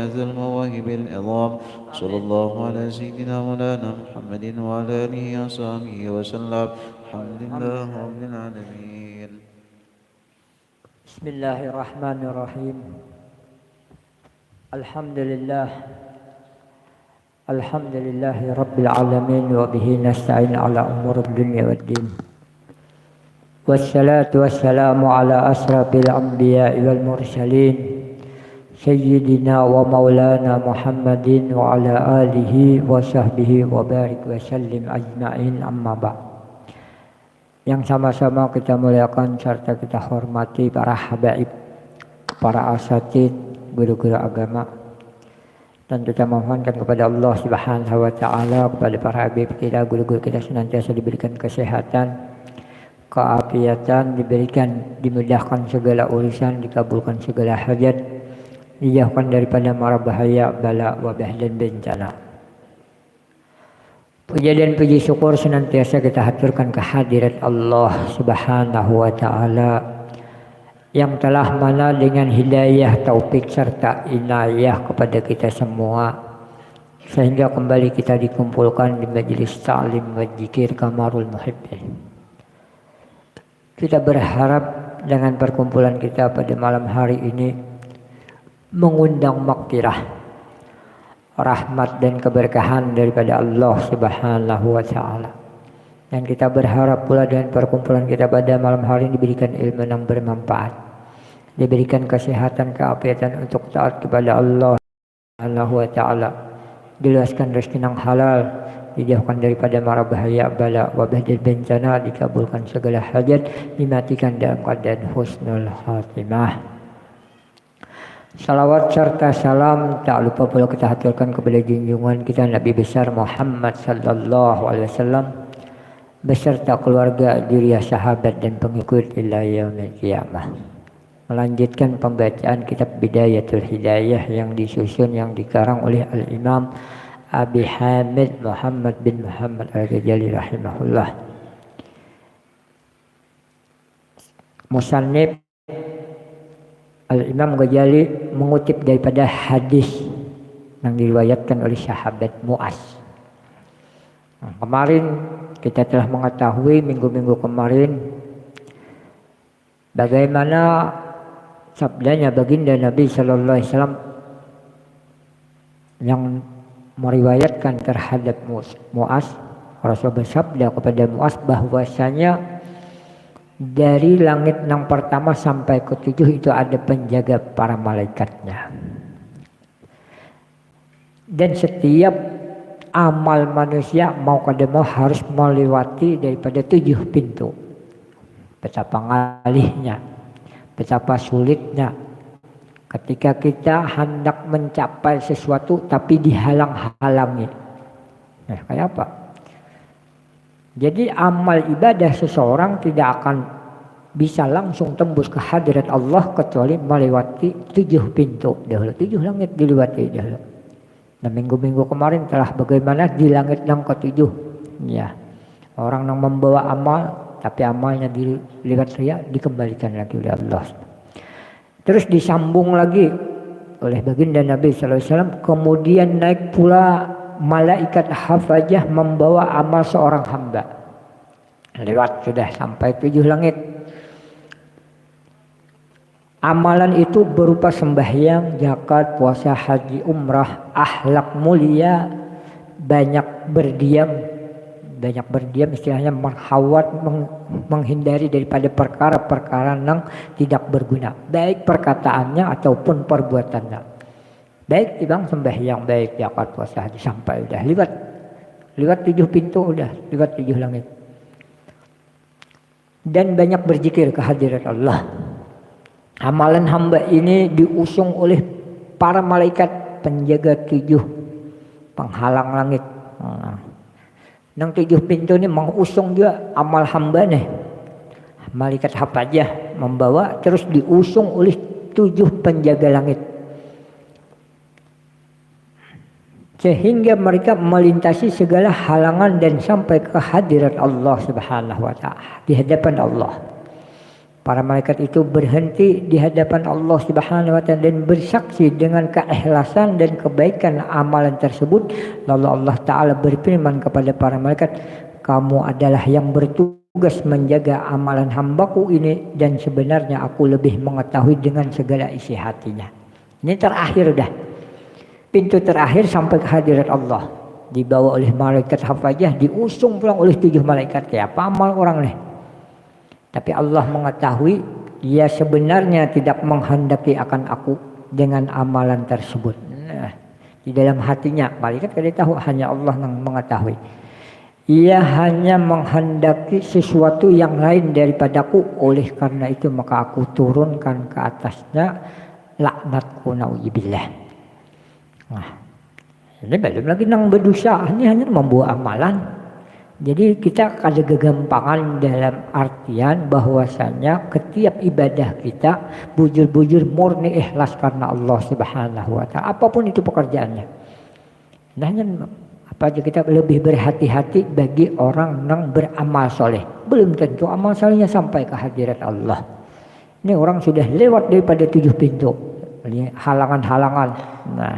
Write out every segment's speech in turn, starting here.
ذا المواهب العظام. صلى الله على سيدنا مولانا محمد وعلى آله وصحبه وسلم. الحمد لله رب العالمين. بسم الله الرحمن الرحيم. الحمد لله رب العالمين وبه نستعين على أمور الدنيا والدين. والصلاة والسلام على أشرف الأنبياء والمرسلين سيدنا ومولانا محمد وعلى آله وصحبه وبارك وسلم أجمعين. أما بعد. Yang sama-sama kita muliakan serta kita hormati para habaib, para asatid, guru-guru agama, dan kita mohonkan kepada Allah Subhanahu wa taala, kepada para habib kita, guru-guru kita senantiasa diberikan kesehatan, keafiatan, dimudahkan segala urusan, dikabulkan segala hajat, dijauhkan daripada mara bahaya, bala, wabah dan bencana. Puja dan puji syukur senantiasa kita haturkan kehadirat Allah Subhanahu wa taala yang telah mana dengan hidayah, taufik serta inayah kepada kita semua sehingga kembali kita dikumpulkan di majelis ta'lim wa dzikir kamarul muhibbin. Kita berharap dengan perkumpulan kita pada malam hari ini mengundang maghfirah, rahmat dan keberkahan daripada Allah Subhanahu wa taala. Dan kita berharap pula dengan perkumpulan kita pada malam hari ini diberikan ilmu yang bermanfaat, diberikan kesehatan, keafiatan untuk taat kepada Allah Subhanahu wa taala, diluaskan rezeki yang halal, dijauhkan daripada mara bahaya, bala, wabah dan bencana, dikabulkan segala hajat, dimatikan dalam keadaan husnul khatimah. Salawat serta salam tak lupa pula kita haturkan kepada junjungan kita Nabi besar Muhammad sallallahu alaihi wasallam beserta keluarga, zuriat, sahabat dan pengikut ila yaumil qiyamah. Melanjutkan pembacaan kitab Bidayatul Hidayah yang disusun, yang dikarang oleh Al-Imam Abi Hamid Muhammad bin Muhammad Al-Ghazali rahimahullah. Musannif Al-Imam Ghazali mengutip daripada hadis yang diriwayatkan oleh sahabat Mu'az. Kemarin kita telah mengetahui minggu-minggu kemarin bagaimana sabdanya baginda Nabi sallallahu alaihi wasallam yang meriwayatkan terhadap Mu'az. Rasul bersabda kepada Mu'az bahwasanya dari langit yang pertama sampai ke-7 itu ada penjaga para malaikatnya. Dan setiap amal manusia mau kada mau harus melewati daripada 7 pintu. Betapa ngalihnya, betapa sulitnya ketika kita hendak mencapai sesuatu tapi dihalang-halangi. Nah, kayak apa? Jadi amal ibadah seseorang tidak akan bisa langsung tembus ke hadirat Allah kecuali melewati 7 pintu dahulu, 7 langit dilewati dahulu. Nah, minggu-minggu kemarin telah bagaimana di langit yang ke-7 ya, orang yang membawa amal tapi amalnya dilihat ria dikembalikan lagi oleh Allah. Terus disambung lagi oleh baginda Nabi sallallahu alaihi wasallam, kemudian naik pula malaikat hafajah membawa amal seorang hamba. Lewat sudah sampai 7 langit. Amalan itu berupa sembahyang, zakat, puasa, haji, umrah, akhlak mulia, banyak berdiam istilahnya menghindari daripada perkara-perkara yang tidak berguna, baik perkataannya ataupun perbuatannya. Baik bang sembahyang, baik zakat, puasa, haji, sampai udah lewat 7 pintu, udah lewat 7 langit. Dan banyak berzikir kehadirat Allah. Amalan hamba ini diusung oleh para malaikat penjaga 7 penghalang langit. Yang 7 pintu ini mengusung juga amal hamba nih. Malaikat hafajah membawa, terus diusung oleh 7 penjaga langit. Sehingga mereka melintasi segala halangan dan sampai ke hadirat Allah Subhanahu wa taala, di hadapan Allah. Para malaikat itu berhenti di hadapan Allah Subhanahu wa taala dan bersaksi dengan keikhlasan dan kebaikan amalan tersebut. Lalu Allah taala berfirman kepada para malaikat, kamu adalah yang bertugas menjaga amalan hambaku ini, dan sebenarnya aku lebih mengetahui dengan segala isi hatinya. Ini terakhir dah. Pintu terakhir sampai ke hadirat Allah. Dibawa oleh malaikat hafajah, diusung pulang oleh 7 malaikat. Kayak apa amal orang nih? Tapi Allah mengetahui dia sebenarnya tidak menghendaki akan aku dengan amalan tersebut. Nah, di dalam hatinya malaikat tidak tahu, hanya Allah yang mengetahui. Ia hanya menghendaki sesuatu yang lain daripadaku, oleh karena itu maka aku turunkan ke atasnya laknatku, na'udzubillah. Nah, ini belum lagi nang berdosa, ini hanya membuat amalan. Jadi kita ada kegampangan dalam artian bahwasanya ketiap ibadah kita bujur-bujur murni ikhlas karena Allah Subhanahu wa taala, apapun itu pekerjaannya. Nah, apa aja kita lebih berhati-hati bagi orang yang beramal soleh. Belum tentu amal solehnya sampai ke hadirat Allah. Ini orang sudah lewat daripada 7 pintu, halangan-halangan. Nah,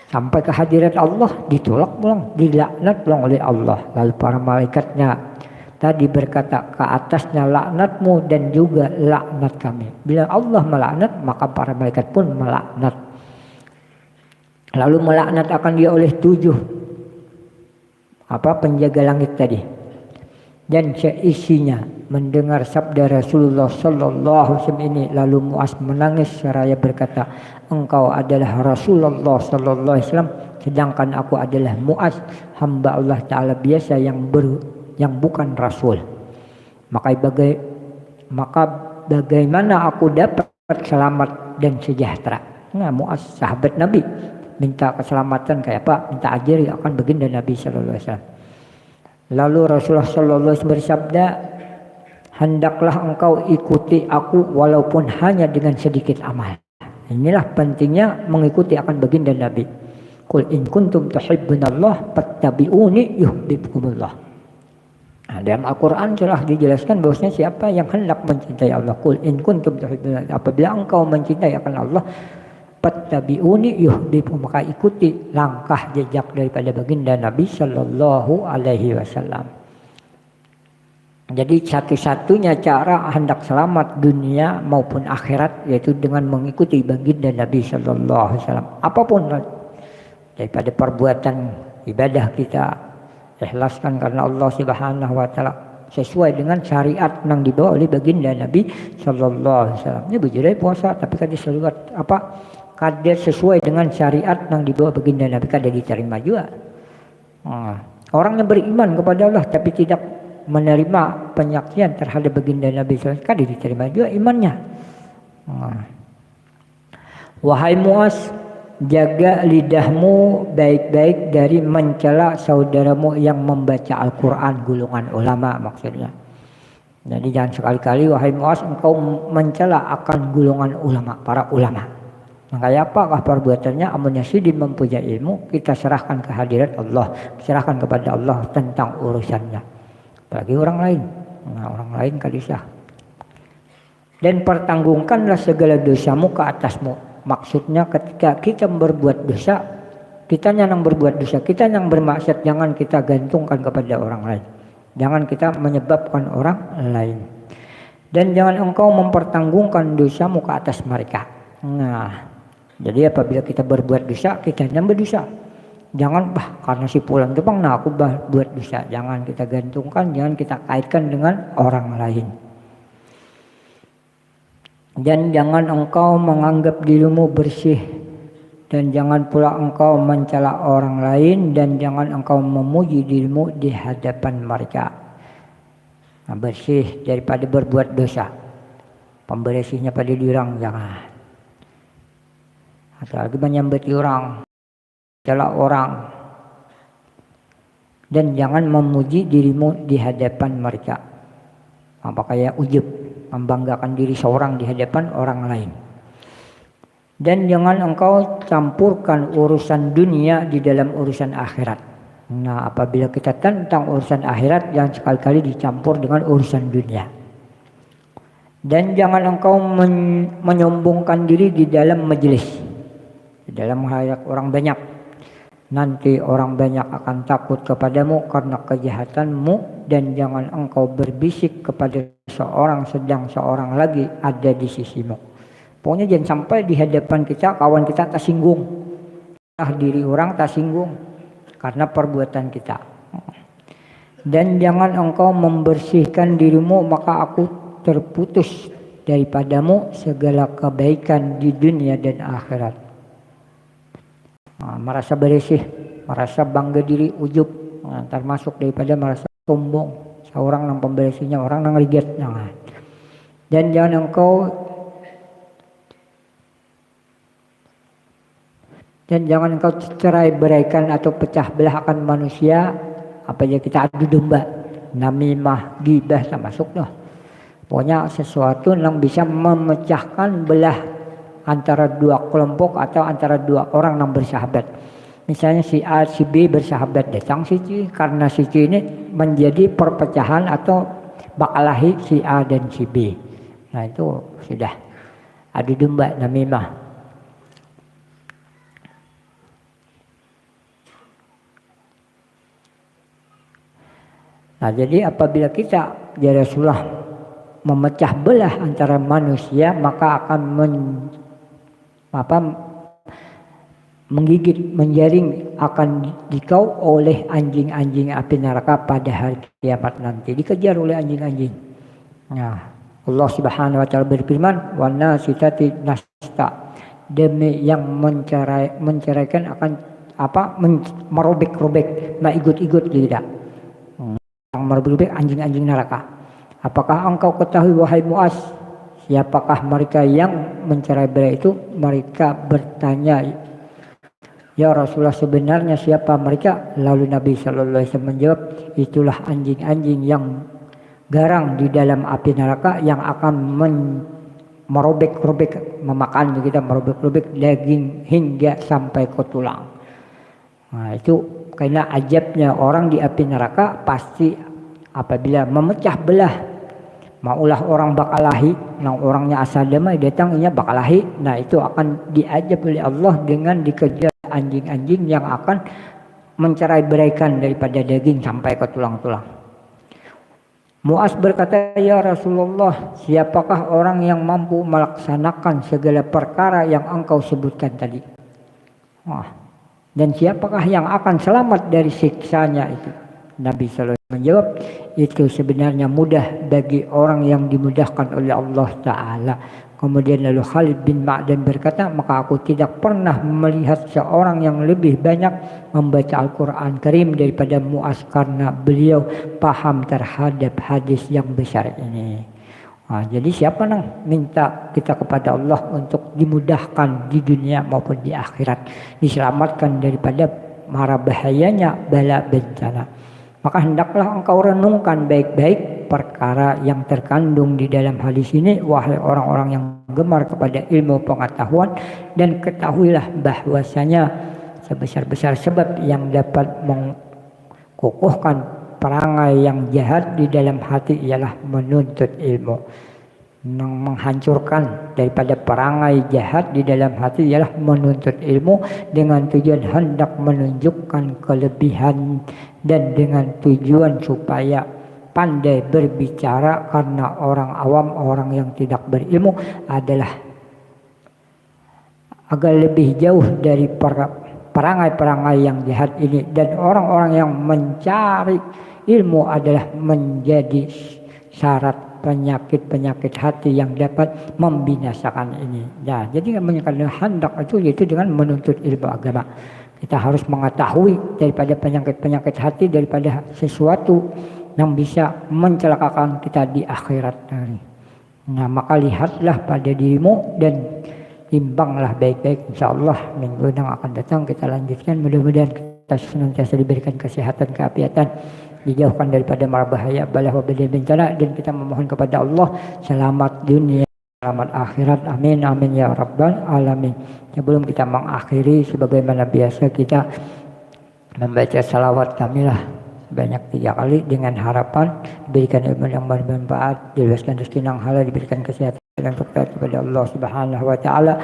sampai ke hadirat Allah ditolak pulang, dilaknat pulang oleh Allah. Lalu para malaikatnya tadi berkata, ke atasnya laknatmu dan juga laknat kami. Bila Allah melaknat, maka para malaikat pun melaknat. Lalu melaknat akan dia oleh 7 penjaga langit tadi. Dan seisinya mendengar sabda Rasulullah sallallahu alaihi wasallam ini, lalu Muaz menangis seraya berkata, engkau adalah Rasulullah sallallahu alaihi wasallam, sedangkan aku adalah Muaz, hamba Allah taala biasa yang bukan rasul. Maka bagaimana aku dapat selamat dan sejahtera? Nah, Muaz sahabat Nabi minta keselamatan kayak apa? Minta ajari akan baginda Nabi sallallahu alaihi wasallam. Lalu Rasulullah sallallahu alaihi wasallam bersabda, hendaklah engkau ikuti aku walaupun hanya dengan sedikit amal. Inilah pentingnya mengikuti akan baginda Nabi. Qul in kuntum tuhibbunallah fattabi'uni yuhibbukumullah. Nah, dalam Al-Quran telah dijelaskan bahwasanya siapa yang hendak mencintai Allah, qul in kuntum tuhibbunallah, apabila engkau mencintai akan Allah, fattabi'uni yuhibbukum, maka ikuti langkah jejak daripada baginda Nabi sallallahu alaihi wasallam. Jadi satu-satunya cara hendak selamat dunia maupun akhirat yaitu dengan mengikuti baginda Nabi sallallahu alaihi wasallam. Apapun daripada perbuatan ibadah kita, ikhlaskan karena Allah Subhanahu wa taala sesuai dengan syariat yang dibawa oleh baginda Nabi sallallahu alaihi wasallam. Ini berjudul puasa tapi kada kada sesuai dengan syariat yang dibawa baginda Nabi, kada diterima juga. Orang yang beriman kepada Allah tapi tidak menerima penyaksian terhadap baginda Nabi SAW, kada diterima juga imannya. Wahai Muaz, jaga lidahmu baik-baik dari mencela saudaramu yang membaca Al-Quran, golongan ulama maksudnya. Jadi jangan sekali-kali wahai Muaz engkau mencela akan golongan ulama, para ulama. Maka apakah perbuatannya? Amunnya sidin mempunyai ilmu, kita serahkan ke hadirat Allah, serahkan kepada Allah tentang urusannya. Bagi orang lain, orang lain kadisah. Dan pertanggungkanlah segala dosamu ke atasmu. Maksudnya ketika kita berbuat dosa, kita yang berbuat dosa, kita yang bermaksiat, jangan kita gantungkan kepada orang lain. Jangan kita menyebabkan orang lain. Dan jangan engkau mempertanggungkan dosamu ke atas mereka. Jadi apabila kita berbuat dosa, kita yang berdosa. Jangan karena si pulang Jepang, aku buat dosa. Jangan kita gantungkan, jangan kita kaitkan dengan orang lain. Dan jangan engkau menganggap dirimu bersih, dan jangan pula engkau mencela orang lain, dan jangan engkau memuji dirimu di hadapan mereka. Bersih daripada berbuat dosa. Pembersihnya pada dirang jangan. Atau lagi menyambati orang, mencela orang, dan jangan memuji dirimu di hadapan mereka. Apa kayak ujub, membanggakan diri seorang di hadapan orang lain. Dan jangan engkau campurkan urusan dunia di dalam urusan akhirat. Nah, apabila kita tentang urusan akhirat, jangan sekali-kali dicampur dengan urusan dunia. Dan jangan engkau menyombongkan diri di dalam majelis, di dalam halayak orang banyak. Nanti orang banyak akan takut kepadamu karena kejahatanmu, dan jangan engkau berbisik kepada sedang seorang lagi ada di sisimu. Pokoknya jangan sampai di hadapan kita kawan kita tersinggung, diri orang tersinggung karena perbuatan kita. Dan jangan engkau membersihkan dirimu, maka aku terputus daripadamu segala kebaikan di dunia dan akhirat. Merasa bersih, merasa bangga diri, ujub, termasuk daripada merasa sombong. Seorang yang pembersihnya orang yang ligat. Dan jangan engkau cerai beraikan atau pecah belahkan manusia, apabila kita adu domba, namimah, ghibah termasuk loh. Pokoknya sesuatu yang bisa memecahkan belah antara dua kelompok atau antara dua orang yang bersahabat. Misalnya si A, si B bersahabat, datang si C, karena si C ini menjadi perpecahan atau bakalahi si A dan si B. Nah itu sudah adu domba, namimah. Nah jadi apabila kita ya Rasulullah memecah belah antara manusia, maka akan menggigit, menjaring akan dikau oleh anjing-anjing api neraka pada hari kiamat nanti, dikejar oleh anjing-anjing. Nah, Allah Subhanahu wa taala berfirman, "Wan nasitati nasta." Demi yang menceraikan akan merobek-robek, ikut-ikut tidak. Yang merobek anjing-anjing neraka. Apakah engkau ketahui wahai Muaz, siapakah mereka yang mencerai-berai itu? Mereka bertanya, ya Rasulullah, sebenarnya siapa mereka? Lalu Nabi sallallahu alaihi wasallam menjawab, itulah anjing-anjing yang garang di dalam api neraka yang akan merobek-robek, memakan kita, merobek-robek daging hingga sampai ke tulang. Nah itu karena ajabnya orang di api neraka, pasti apabila memecah belah, maulah orang bakalahi, yang orangnya asal damai datang inya bakalahi. Nah itu akan diajab oleh Allah dengan dikejar anjing-anjing yang akan mencerai-beraikan daripada daging sampai ke tulang-tulang. Muaz berkata, ya Rasulullah, siapakah orang yang mampu melaksanakan segala perkara yang engkau sebutkan tadi? Dan siapakah yang akan selamat dari siksanya itu? Nabi SAW menjawab, itu sebenarnya mudah bagi orang yang dimudahkan oleh Allah Ta'ala. Kemudian lalu Khalid bin Ma'dan berkata, maka aku tidak pernah melihat seorang yang lebih banyak membaca Al-Quran Karim daripada Muaz, karena beliau paham terhadap hadis yang besar ini. Nah, jadi siapa yang minta kita kepada Allah untuk dimudahkan di dunia maupun di akhirat, diselamatkan daripada mara bahayanya bala bencana, maka hendaklah engkau renungkan baik-baik perkara yang terkandung di dalam hadis ini, wahai orang-orang yang gemar kepada ilmu pengetahuan, dan ketahuilah bahwasanya sebesar-besar sebab yang dapat mengukuhkan perangai yang jahat di dalam hati ialah menuntut ilmu. Menghancurkan daripada perangai jahat di dalam hati ialah menuntut ilmu, dengan tujuan hendak menunjukkan kelebihan dan dengan tujuan supaya pandai berbicara, karena orang awam, orang yang tidak berilmu adalah agak lebih jauh dari perangai-perangai yang jahat ini, dan orang-orang yang mencari ilmu adalah menjadi syarat penyakit-penyakit hati yang dapat membinasakan ini. Nah, jadi menyatakan hendak itu yaitu dengan menuntut ilmu agama. Kita harus mengetahui daripada penyakit-penyakit hati, daripada sesuatu yang bisa mencelakakan kita di akhirat nanti. Nah, maka lihatlah pada dirimu dan timbanglah baik-baik. Insyaallah minggu yang akan datang kita lanjutkan. Mudah-mudahan kita senantiasa diberikan kesehatan, keafiatan, dijauhkan daripada mara bahaya, bala bencana, dan kita memohon kepada Allah selamat dunia, selamat akhirat. Amin amin ya rabbal alamin. Sebelum kita mengakhiri, sebagaimana biasa kita membaca salawat kamilah banyak 3 kali dengan harapan diberikan ilmu yang bermanfaat, dibebaskan rezeki yang halal, diberikan kesehatan dan berkat kepada Allah Subhanahu wa taala,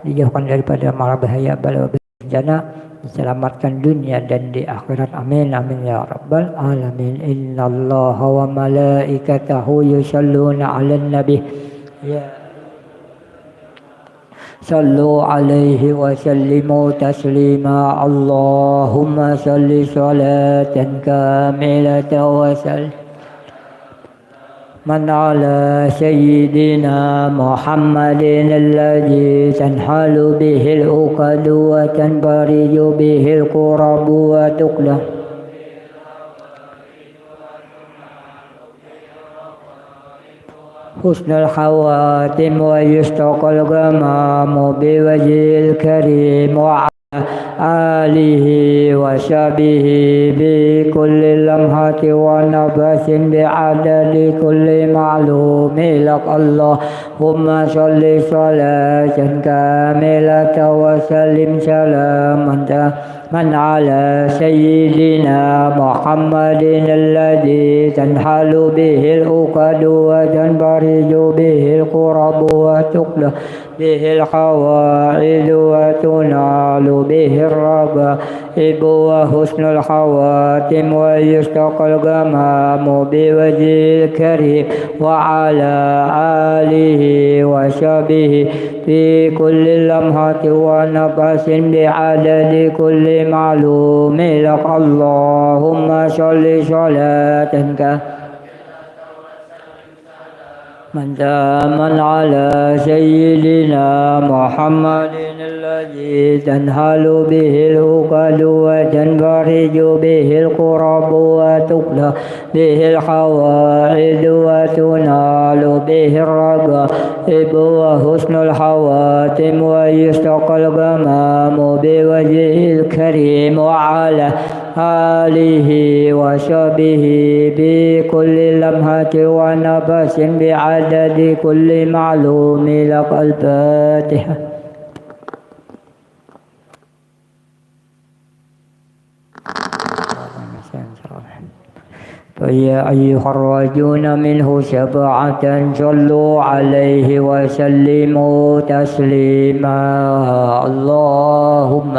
dijauhkan daripada mara bahaya, bala bencana, diselamatkan dunia dan di akhirat. Amin amin ya rabbal alamin. Innallaha wa malaikatahu yusholluna 'alan nabi ya sallu alaihi wa sallimu taslima. Allahumma salli salatan kamilatan wa sallim man ala sayyidina Muhammadin alladhi tanhalu bihil uqadu wa tanbariju bihil qurabu wa tuqla husnul khawatim wa yustaqal gamamu biwajhil karim wa alihi wa syabihi bi kulli lamhati wa nabasin bi adadi kulli ma'lumi lak. Allahumma sholli salatan kamilatan wa sallim salaman man ala sayyidina Muhammadin alladhi tanhalu bihil uqadu wa tanbariju bihil qurabu wa tuqla bihil khawaidu wa tunalu bihil ragaibu wa husnul khawatim wa yustaqal gamamu biwajhil karim wa ala alihi wa syabihi fi kulli lamhati wa nafasin bi adadi kulli ma'lumi lak. Allahumma sholli salatan man ala sayyidina Muhammadin alladhi tanhalu bihil uqadu wa tanbariju bihil qurabu wa tuqla bihil khawaidu wa tunalu bihil ragaibu wa husnul khawatim wa yustaqal gamamu biwajhil karim wa ala alihi wa syabihi bi kulli lamhati wa nafasin bi adadi kulli ma'lumi lak. Al-Fatihah. فيا أيها الراجون منه شفاعة صلوا عليه وسلموا تسليما. اللهم